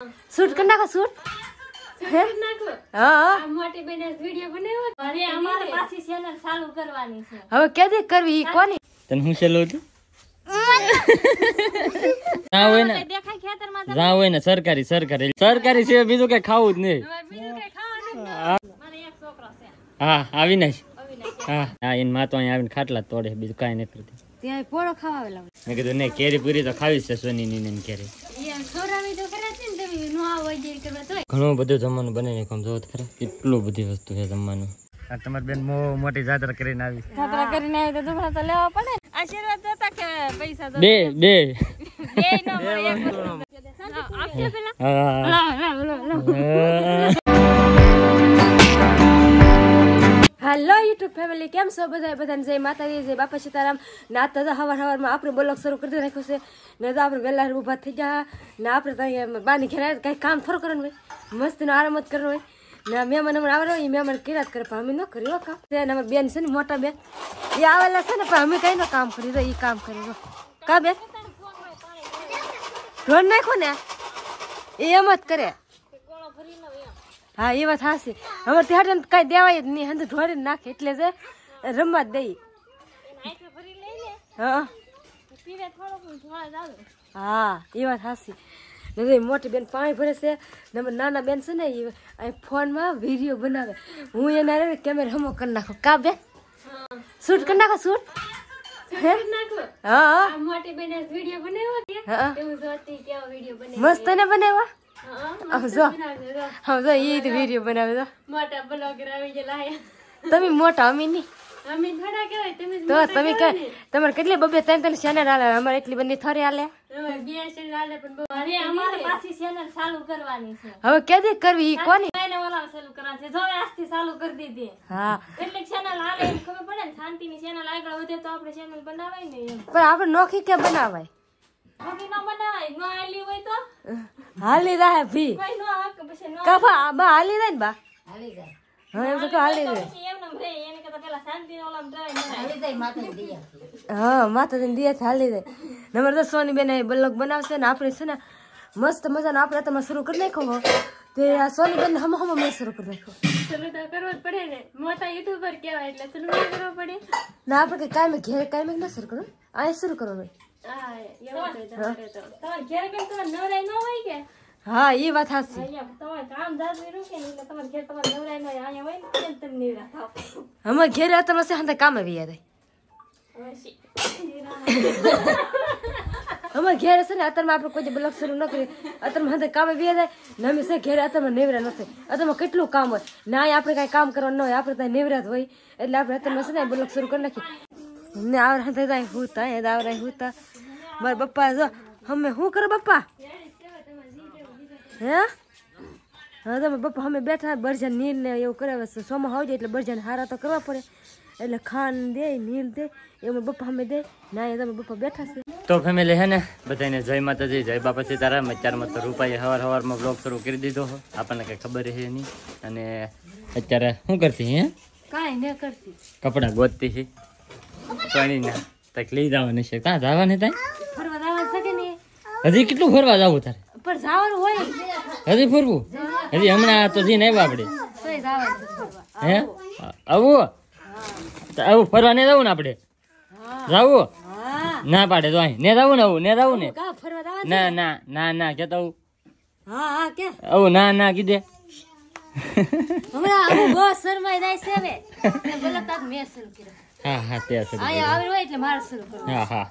Shoot કરી નાખો shoot હા મોટી બેન વિડિયો બનાવ્યો અરે અમારે પાછી ચેનલ ચાલુ કરવાની છે હવે કેદી કરવી કોની તને હું છેલ્લો હતું જા હોય ને સરકારી સિવાય બીજું કઈ ખાવું જ નહીં હા અવિનાશ હા એને માં તો અહીંયા આવીને ખાટલા તોડે બીજું કઈ નથી કરતી ત્યાં પોળો ખાવા આવેલા મેં કીધું નહીં કેરી પૂરી તો ખાવી છે સોની ની કેરી ઘણું બધું જમવાનું બને નાખ્યું જો ખરા કેટલું બધી વસ્તુ છે જમવાનું તમારી બેન મોટી જાત્રા કરીને આવી તો દુખણા તો લેવા પડે આશીર્વાદ દેતા કે પૈસા તો બે આપજો પેલા હેલો યુટ્યુબ ફેમિલી કેમ છો બધાને જય માતાજી જય બાપા સીતારામ ના તો હવારમાં આપણે બ્લોગ શરૂ કરી નાખ્યો છે ને તો આપણે વહેલા ઊભા થઈ ગયા ને આપણે ત્યાં બાની ઘેર કઈ કામ થોડું કરવાનું હોય મસ્તીનો આરામ જ કરવાનો હોય ને મહેમાન હમણાં આવે હોય એ મહેમાન કર્યા જ કરે પણ અમે ન કર્યું કામ અમારી બેન છે ને મોટા બેન એ આવેલા છે ને પણ અમે કઈ ન કામ કરી દો એ કામ કરી દો કા બેન ઢોર નાખો ને એ એમ જ કરે હા એ વાત હાસી હવે ત્યાં કઈ દેવાય જ નહીં હંધ ઢોરી નાખે એટલે જ રમવા જ દઈ હા એ વાત હાસી મોટી બેન પાણી ભરે છે ને નાના બેન છે ને એ ફોનમાં વિડીયો બનાવે હું એના કેમેરા હમો કરી નાખો કા બેન શૂટ કરી નાખો શૂટ હા મોટી બેન વિડિયો બનાવ્યો કે એવું જોતી કેવો વિડિયો બનાવ્યો મસ્ત ને બનાવ્યો જો એ વિડીયો બનાવે મોટા બ્લોગર આવી ગયેલા તમે મોટા અમે નહીં અમે થોડા કહેવાય તમે તો તમે તમારે કેટલી બબે ત્રણ ચેનલ હાલે અમારે એટલી બધી થોડી હાલે બે ચેનલ હાલે પણ અરે અમારે પાછી ચેનલ ચાલુ કરવાની છે હવે કેદી કરવી ઈ કોની એને ઓલા ચાલુ કરવાની છે જો આજથી ચાલુ કરી દીધી હા એટલે ચેનલ હાલે એમ ખબર પડે ને શાંતિની ચેનલ આગળ વધે તો આપણે ચેનલ બનાવાય ને એમ પણ આપણે નોખી કે બનાવાય બાકી ન બનાવાય ન હાલી હોય તો હાલી જાય ભી કોઈ નો હક પછી નો કાફા બા હાલી જાય ને બા હાલી જાય હા એમ તો હાલી જાય એમ નમ રે એને કરતા પેલા શાંતિનો ઓલા ડ્રાઈવ હાલી જાય માથે દિયા હા માતાજીને દિયા હાલી જાય નંબર 10 સોની બેન બ્લોગ બનાવશે ને આપણે છે ને મસ્ત મજાનો આપણે તમે શરૂ કરી નાખો તે આ સોની બેન હમ મેં શરૂ કરી નાખ્યો ચલો તો કરવો જ પડે ને મોટા યુટ્યુબર કહેવાય એટલે ચલો કરવો પડે ના આપણે કાયમ ઘેર કાયમ ન શરૂ કરો આ શરૂ કરવાનું હા એવું છે તમારે ઘેર કેમ તમારે નવરાઈ ન હોય કે હા એ વાત હાચી અહીંયા તમારે કામ જાજુ રૂકે ને એટલે તમારે ઘેર તમારે નવરાઈ ન હોય અહીંયા હોય ને કેમ તમે નિરા થાવ અમાર ઘેર તમે છે હંતે કામ આવી જાય અમાર ઘેર છે ને અત્યારમાં આપણે કોઈ બ્લોગ શરૂ ન કરીએ અત્યારમાં હંતે કામ આવી જાય ને અમે છે ઘેર અત્યારમાં નેવરા નથી અત્યારમાં કેટલું કામ હોય ના આપણે કાંઈ કામ કરવાનું ન હોય આપણે ત્યાં નેવરા જ હોય એટલે આપણે અત્યારમાં છે ને બ્લોગ શરૂ કરી નાખીએ ને આવડે હંતે જાય હુતા એ આવડે હુતા મારા પપ્પા જો અમે શું કરે પપ્પા હે હા તમે પપ્પા અમે બેઠા બરજાન નીલ ને એવું કરાવે છે સોમાં હોય એટલે બરજાન હારા તો કરવા પડે એટલે ખાન દે નીલ દે એવું પપ્પા અમે દે ના તમે પપ્પા બેઠા છે તો ફેમિલી હે ને બધાને જય માતાજી જય બાપા સીતારામ અત્યારમાં તો રૂપાએ સવારમાં બ્લોગ શરૂ કરી દીધો આપણને કઈ ખબર છે નહીં અને અત્યારે શું કરતી હે કાંઈ ન કરતી કપડા ગોતતી છે પાણી ના તક લઈ જવાની છે ક્યાં જવાની ત્યાં ફરવા જવાનું છે કે નહીં હજી કેટલું ફરવા જવું તારે પણ જવાનું હોય હજી ફરવું હજી હમણાં તો જઈને આવ્યા આપણે તોય જવાનું છે ફરવા હે આવું આવું ફરવા ને જવું ને આપણે જવું ના પાડે તો અહીં ને જવું ને આવું ને જવું ને કા ફરવા જવાનું ના ના ના ના કેતા આવું હા હા કે આવું ના ના કીધે હમણાં આવું બહુ શરમાઈ જાય છે હવે ને બોલતા મેં શરૂ કર્યો હા હા તે છે અહીંયા આવી હોય એટલે મારે શરૂ કરવું હા હા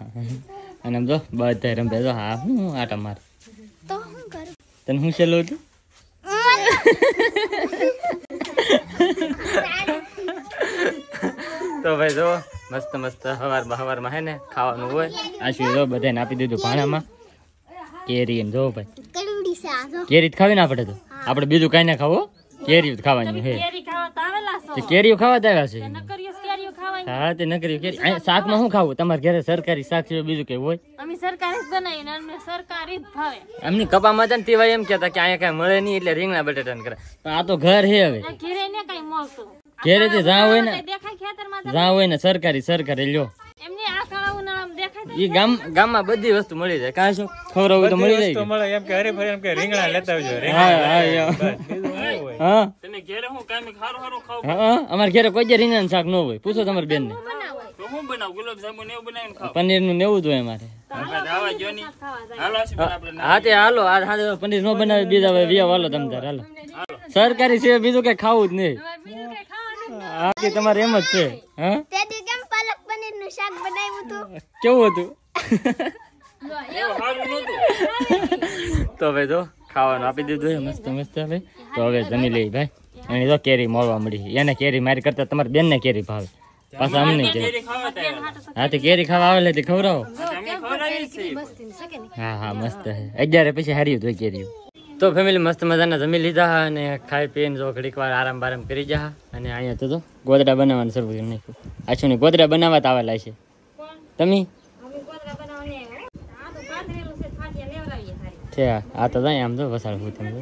અને આમ જો બધા રમતા જો હા હું આટા માર તો હું કરું તને હું છેલ્લો હતું તો ભાઈ જો મસ્ત મસ્ત હવારમાં હે ને ખાવાનું હોય આશુ જો બધાને આપી દીધું ભાણામાં કેરી જો ભાઈ કેરી જ ખાવી ને આપણે તો આપણે બીજું કઈ ના ખાવું કેરી જ ખાવાની હે કેરી ખાવા તો આવેલા છો કેરીઓ ખાવા જ આવ્યા છે નકરીઓ કેરીઓ ખાવાની હા તે નકરી કેરી શાકમાં શું ખાવું તમારે ઘરે સરકારી શાક છે બીજું કઈ હોય અમે સરકારી જ બનાવીને અમને સરકારી જ ભાવે એમની કપામાં હતા ને તેવાય એમ કહેતા કે અહીંયા કઈ મળે નહીં એટલે રીંગણા બટાટા કરે પણ આ તો ઘર છે હવે ઘરે ને કઈ મળતું ઘેરે થી જા હોય ને દેખાય ખેતરમાં જા હોય ને સરકારી લ્યો એમને આ કાળા ઉનાળામાં દેખાય ઈ ગામમાં બધી વસ્તુ મળી જાય કાં છો ખવડાવું તો મળી જાય મળે એમ કે હરીફરી એમ કે રીંગણા લેતા આવજો હા તમે ઘરે હું કામ ખારું ખારું ખાવ હા અમારે ઘરે કોઈ જ રીંગણાનું શાક ન હોય પૂછો તમારી બેન ને તો હું બનાવ ગુલાબ જાંબુ ને એવું બનાવીને ખાવ પનીર નું નેવું જ હોય અમારે આવા જો ની હાલો છે આપણે હા તે હાલો આ હાથે પનીર નો બનાવે બીજા વિયા વાલો તમ તાર હાલો સરકારી સિવાય બીજું કઈ ખાવું જ નહીં હા કે તમારે એમ જ છે હા તે દી કેમ પાલક પનીર નું શાક બનાવ્યું હતું કેવું હતું એવું સારું નહોતું તો હવે જો ખાવાનું આપી દીધું છે મસ્ત મસ્ત હવે તો હવે જમી લઈ ભાઈ એની તો કેરી મળવા મળી એને કેરી મારી કરતા તમારી બેન ને કેરી ભાવે પાછા અમને કેરી ખાવા તા હા તે કેરી ખાવા આવે તે ખવડાવો અમે ખવડાવી છે હા હા મસ્ત છે 11 પછી હારી તો કેરી તો ફેમિલી મસ્ત મજાના જમી લીધા અને ખાઈ પીને જો ઘડીક વાર આરામ બારામ કરી જા અને અહીંયા તો ગોદડા બનાવવાનું શરૂ કરી નાખ્યું આછું ને ગોદડા બનાવવા તો આવેલા છે તમે આ તો જાય આમ તો વસાડ હું તમે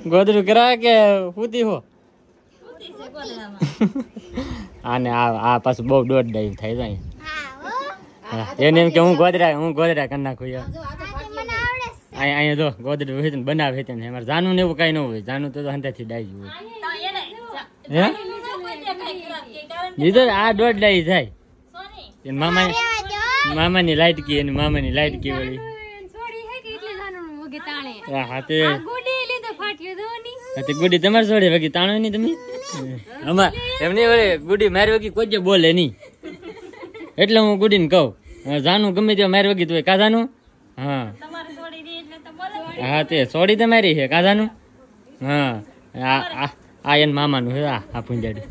ગોદડું કરા કે હુતી હો આને આ પાછું બહુ દોઢ ડાઈ થાય જાય એને એમ કે હું ગોદડા કરી નાખું યાર અહીંયા જો ગોદડું હોય ને બનાવે છે ને અમારે જાનું ને એવું કઈ ન હોય જાનું તો હંધાથી ડાઈ હોય હે દીધો આ દોઢ ડાઈ થાય મામાની લાઈટ કી અને મામાની લાઈટ કી વળી હા તે ગુડી તમારે છોડે વગી તાણો નહીં તમે અમાર એમની વળે ગુડી મારી વગી કોઈ જ બોલે નહીં એટલે હું ગુડીને કહું જાનું ગમે તે મારી વગી તો કા જાનું હા હા તે છોડી તમારી છે કા જાનું હા આ એને મામાનું છે આ પૂંજાડી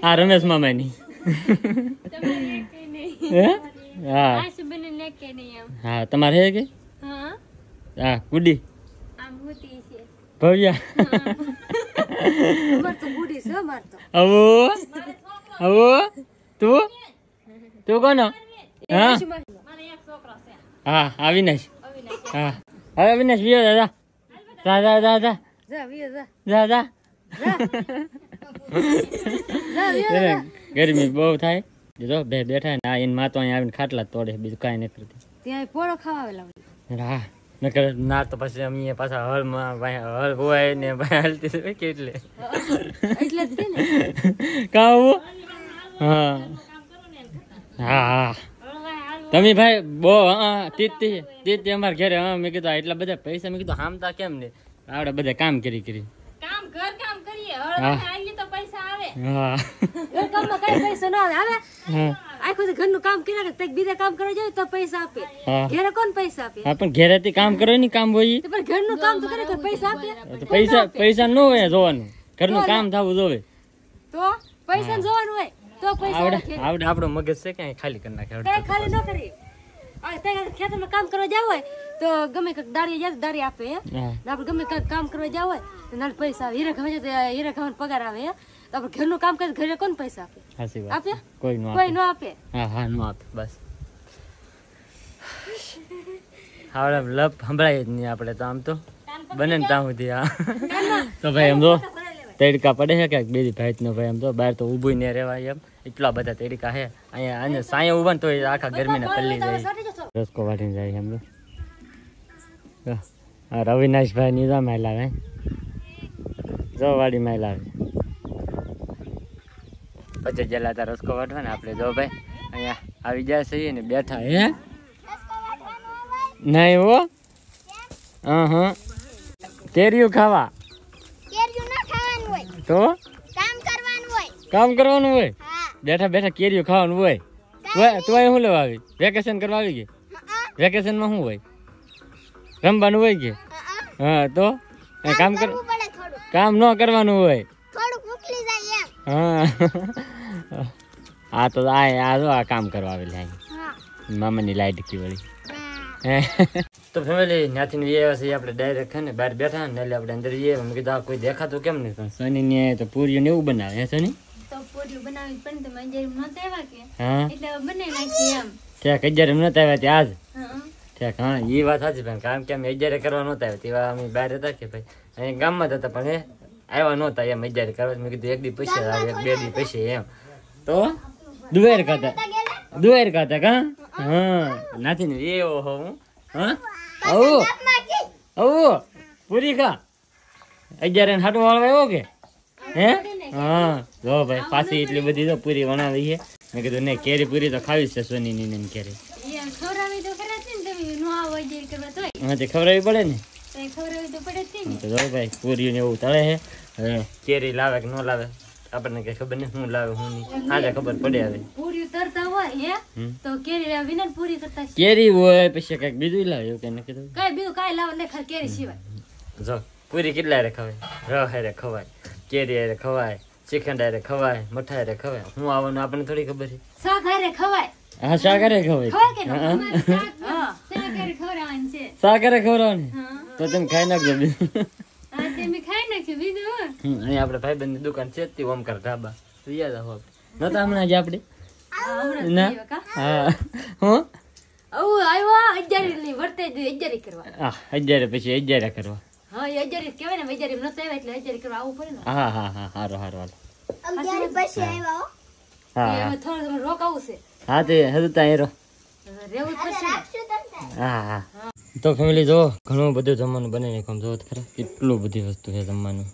હા રમેશ મામાની હા હા તમારે હે કે હા ગુડી ભવ્યા હવો તું કોનો હા હા અવિનાશ હા હવે અવિનાશ વિયો દાદા ગરમી બહુ થાય જો બેઠા ને એની માં તો અહીંયા આવીને ખાટલા તોડે બીજું કઈ નહીં કરતી ત્યાં પોળો ખાવા હા નકર ના તો પછી અમે પાછા હળમાં હળ હોય ને હાલતી હોય કેટલે કાવું હા હા હા તમે ભાઈ બહુ તીતી અમારે ઘરે હા મેં કીધું એટલા બધા પૈસા મેં કીધું હામતા કેમ ને આવડે બધા કામ કરી હા ઘરનું કામ કર્યા બીજા કામ કરવા જાય તો પૈસા આપે ઘરે કોણ પૈસા આપે હા પણ ઘરેથી કામ કરો ને કામ હોય પણ ઘરનું કામ તો કરે પૈસા આપે પૈસા ન હોય જોવાનું ઘરનું કામ થવું જોવે તો પૈસા જોવાનું હોય તો પૈસા આવડે આપણો મગજ છે કે ખાલી કરી નાખે ખાલી ન કરી ખેતરમાં કામ કરવા જાવ હોય તો ગમે દાડી આપે આપડે ગમે કામ કરવા જાવ હોય તો નાના પૈસા આવે હીરા ખાવાનો પગાર આવે તો આપડે ઘરનું કામ કરે ઘરે કોણ પૈસા આપે આપે કોઈ ન આપે હા ન આપે બસ આવડે લપ સંભળાય જ નહીં આપણે તો આમ તો બને ને ત્યાં સુધી હા તો ભાઈ એમ તો તડકા પડે છે ક્યાંક બેજી ભાઈ નો ભાઈ એમ તો બહાર તો ઊભું ને રહેવાય એમ એટલા બધા તડકા છે અહીંયા સાંયે ઉભા ને તો આખા ગરમીને પલ્લી જાય રસકો વાટીને જાય એમ તો હા રવિનાશભાઈ ની જા માયલા આવે જો વાડી માયલા આવે પછી જેલા હતા રસકો વાટવા ને આપણે જો ભાઈ અહીંયા આવી જાય છે ને બેઠા હે નહીં હો હા કેરીયું ખાવા તો કામ કરવાનું હોય બેઠા બેઠા કેરીઓ ખાવાનું હોય તું અહીં શું લેવા આવી વેકેશન કરવા આવી ગઈ વેકેશનમાં શું હોય રમવાનું હોય કે હા તો કામ ન કરવાનું હોય હા તો આ કામ કરવા આવેલા મામાની લાઈટ કી વળી તો ફેમિલી ત્યાંથી આવ્યા છીએ આપણે ડાયરેક્ટ ને બહાર બેઠા ને એટલે આપણે અંદર જઈએ મેં કીધું કોઈ દેખાતું કેમ નહીં પણ સની ને તો પૂરીઓ ને એવું બનાવે હે સની ત્યાં કજ્યારે નતા આવ્યા ત્યાં આજ હા એ વાત સાચી ભાઈ કારણ કે અમે 11 કરવા નતા આવ્યા તેવા અમે બહાર હતા કે ભાઈ અહીંયા ગામમાં જ હતા પણ આવ્યા નહોતા એમ 11 કરવા મેં કીધું એક દી પછી આવે એક બે દી પછી એમ તો દુવેર ખાતા કા હા નાથી ને એવો હો હું હા આવો પૂરી ખા 11 ને હાટું વાળવા આવ્યો કે હે હા જો ભાઈ પાછી એટલી બધી તો પૂરી વણાવી છે મેં કીધું ને કેરી પૂરી તો ખાવી છે સોની ની ને કેરી હા તે ખવડાવવી પડે ને તો જો ભાઈ પૂરી ને એવું તળે છે હવે કેરી લાવે કે ન લાવે આપણને કઈ ખબર નહીં શું લાવે શું નહીં આજે ખબર પડે હવે પૂરી તરતા હોય તો કેરી વિના પૂરી કરતા કેરી હોય પછી કઈક બીજું લાવે એવું કઈ નક્કી કઈ બીજું કઈ લાવ ને ખાલી કેરી સિવાય જો પૂરી કેટલા રે ખવાય રહ હારે ખવાય કેરી હારે ખવાય શ્રીખંડ હારે ખવાય મઠા હારે ખવાય હું આવવાનું આપણને થોડી ખબર છે શાક હારે ખવાય હા શાક હારે ખવાય શાક હારે ખવડાવવાની તો તમે ખાઈ નાખજો અહીં આપણે ભાઈબંધ ની દુકાન છે તે ઓમકાર ઢાબા યાદ આવો નતા હમણાં જ આપણે ના હા હું આવ્યો 11 ની વર્તે 11 કરવા હા 11 પછી 11 કરવા હા 11 કહેવાય ને 11 નતો આવ્યા એટલે 11 કરવા આવવું પડે ને હા હા હા હારો હારો હાલો 11 પછી આવ્યા હા હવે થોડું તમે રોકાવું છે હા તે હદતા હેરો રેવું પડશે રાખશું તમને હા હા તો ફેમિલી જો ઘણું બધું જમવાનું બનાવી નાખો જો ખરા કેટલું બધી વસ્તુ છે જમવાનું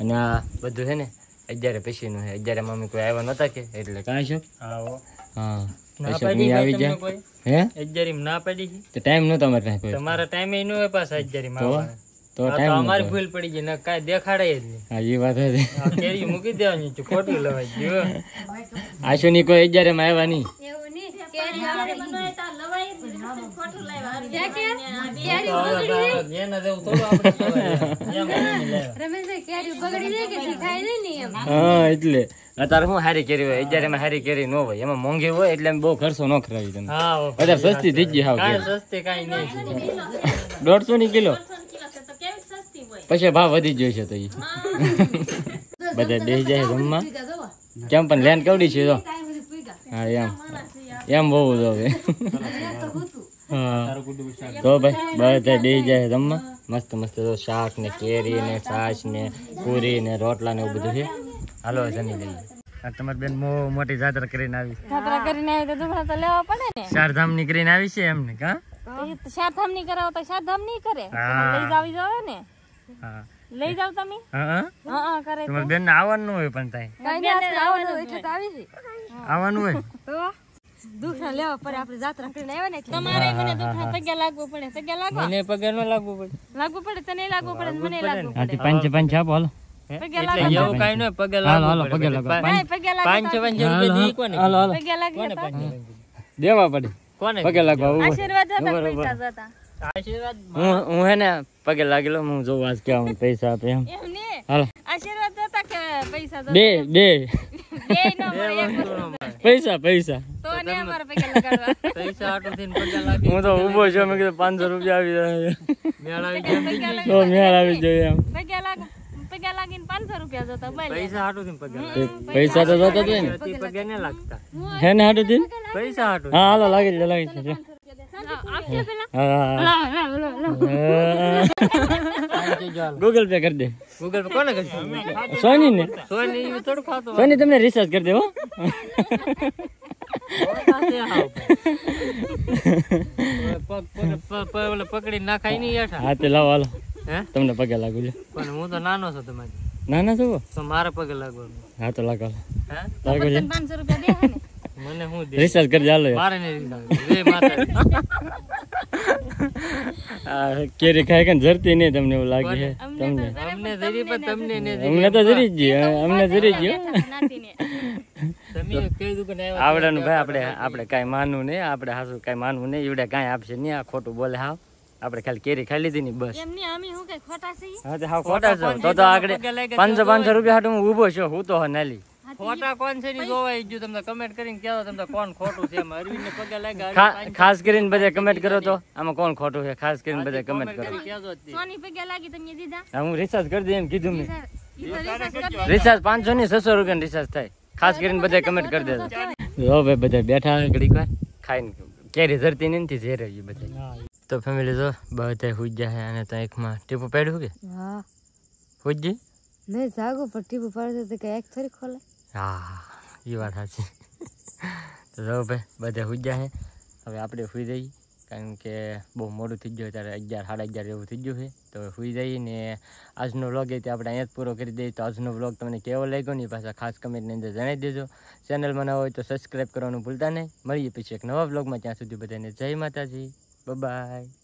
અને આ બધું છે ને 11 પછીનું છે 11 મમ્મી કોઈ આવ્યા નતા કે એટલે કાંઈ છે આવો હા ના પછી પાડી આવી તમને જાય કોઈ હે 11 માં ના પાડી છે તો ટાઈમ નતો અમારે કાંઈ કોઈ તમારા ટાઈમે નો હોય પાછા 11 માં તો આવવાના. તો આ તો ટાઈમ અમારી ભૂલ પડી ગઈ ને કાંઈ દેખાડે જ નહીં હા એ વાત હતી આ કેરી મૂકી દેવાની છે ખોટું લવાઈ ગયું આશુની કોઈ 11 માં આવ્યા નહીં એવું નહીં કેરી આવે એના જેવું થોડું આપણે કહેવાય. એમ નહીં લેવા. રમેશભાઈ કેરી બગડી જાય કે ખાય નહીં એમ હા એટલે અત્યારે હું હારી કેરી હોય 11 માં હારી કેરી ન હોય એમાં મોંઘી હોય એટલે બહુ ખર્ચો ન કરાવી તમે હા અત્યારે સસ્તી થઈ ગઈ હાવ કાંઈ કેરી. સસ્તી કાંઈ નહીં 150 ની કિલો પછી ભાવ વધી ગયો છે તો ઈ બધા બેસી જાય જમવા કેમ પણ લેન કેવડી છે જો હા એમ બહુ જ હવે હા તો ભાઈ બધા બેસી જાય જમવા મસ્ત મસ્ત તો શાક ને કેરી ને છાશ ને પૂરી ને રોટલા ને એવું બધું છે હાલો જમી લઈએ તમારી બેન મોટી જાત્રા કરીને આવી જાત્રા કરીને આવી તો દુખડા તો લેવા પડે ને ચારધામ ની કરીને આવી છે એમને કા શારધામ ની કરાવો તો શારધામ નહીં કરે લઈ જાવી જાવે ને હા લઈ જાવ તમે હા હા કરે તમારી બેન ને આવવાનું હોય પણ ત્યાં કઈ ને આવવાનું એટલે તો આવી છે આવવાનું હોય તો દુખણા લેવા પડે આપણે જાત્રા કરીને આવ્યા ને એટલે તમારે મને દુખડા પગે લાગવું પડે પગે લાગો મને પગે ન લાગવું પડે લાગવું પડે તને લાગવું પડે ને મને લાગવું પડે આથી પાંચ આપો હાલો પગે એટલે લાગો એવું કાંઈ ન હોય, પગે હાલો હાલો લાગવું પગે પડે. લાગો નહીં પગે લાગો પાંચ રૂપિયા દી કોને હાલો હાલો પગે લાગી કોને તો પાંચ દેવા પડે કોને પગે લાગવા ઉભો. આશીર્વાદ હતા પૈસા જતા આશીર્વાદ હું હે ને પગે લાગેલો હું જોઉં આજ કેવા મને પૈસા આપે એમ એમ ને હાલો આશીર્વાદ જતા કે પૈસા જતા બે બે નો મળે એક પૈસા તો ને અમારે પગે લગાડવા પૈસા આટું થઈને પગે લાગી હું તો ઉભો છું મેં કીધું 500 રૂપિયા આવી જાય મેળ આવી ગયા એમ થઈ ગયું. તો મેળ આવી જોઈએ એમ પગે લાગીને 500 રૂપિયા જતા બોલ પૈસા હાટું થઈને પગે લાગી. પૈસા તો જોતા જ હોય ને તે પગે ન લાગતા હે ને હાટું થી પૈસા હાટું હા હાલો લાગી છે જો. આપજો પેલા હા ગૂગલ પે કરી દે ગૂગલ પે કોને કરશું સોની ને સોની ઈ થોડું ખાતો સોની તમને રિચાર્જ કરી દે હો પકડી નાખાય નહીં હેઠા હા તે લાવો હાલો હે તમને પગે લાગુ લે પણ હું તો નાનો છું તમારી ના ના શું તો મારે પગે લાગવાનું હા તો લાગો હે લાગો લે 500 રૂપિયા દે ને મને હું દે રિચાર્જ કરી દે હાલો મારે નહીં લાગે રે માતા આ કેરી ખાય કે જરતી નહીં તમને એવું લાગે છે તમને અમને જરી પણ તમને ને અમને તો જરી જ અમને જરી જ નાતીને તમે કઈ દુકાને આવ્યા આવડાનું ભાઈ આપણે કાંઈ માનવું નહીં આપણે હાસું કાંઈ માનવું નહીં એવડે કાંઈ આપશે નહીં આ ખોટું બોલે હાવ આપણે ખાલી કેરી ખાઈ લીધી ને બસ એમ નહીં અમે હું કઈ ખોટા છીએ હા તો હાવ ખોટા છો તો આગળ 500 રૂપિયા હાટું હું ઊભો છું હું તો નાલી ખોટા કોણ છે ની જોવાઈ ગયું તમને કમેન્ટ કરીને કહેજો તમને કોણ ખોટું છે એમ અરવિંદ ને પગે લાગ્યા ખાસ કરીને બધા કમેન્ટ કરો તો આમાં કોણ ખોટું છે ખાસ કરીને બધા કમેન્ટ કરો કહેજો જ તે. સોની પગે લાગી તમે દીધા હા, હું રિચાર્જ કરી દે એમ કીધું મેં ઈ તો રિચાર્જ કરી દે. રિચાર્જ 500 ની 600 રૂપિયાનું રિચાર્જ થાય ખાસ કરીને બધા કમેન્ટ કરી દેજો જો ભાઈ બધા બેઠા હોય ઘડીક વાર ખાઈને કેરી ધરતી નથી ઝેર આવી બધા તો ફેમિલી જો બધા હુઈ ગયા છે અને ત્યાં એકમાં ટીપું પાડ્યું કે હા હુઈ ગઈ નહીં જાગો પણ ટીવી પડે તો કઈ એક થોડી ખોલે. હા એ વાત સાચી. તો જો ભાઈ બધા સુઈ ગયા છે. હવે આપણે સુઈ જઈએ કારણ કે બહુ મોડું થઈ ગયું, ત્યારે 11 સાડા 11 એવું થઈ ગયું છે. તો સુઈ જઈએ ને આજનો વ્લોગ એ આપણે અહીંયા જ પૂરો કરી દઈએ. તો આજનો વ્લોગ તમને કેવો લાગ્યો ને પાછા ખાસ કમેન્ટની અંદર જણાવી દેજો. ચેનલમાં ન હોય તો સબસ્ક્રાઈબ કરવાનું ભૂલતા નહીં. મળીએ પછી એક નવા વ્લોગમાં. ત્યાં સુધી બધાને જય માતાજી, બાય.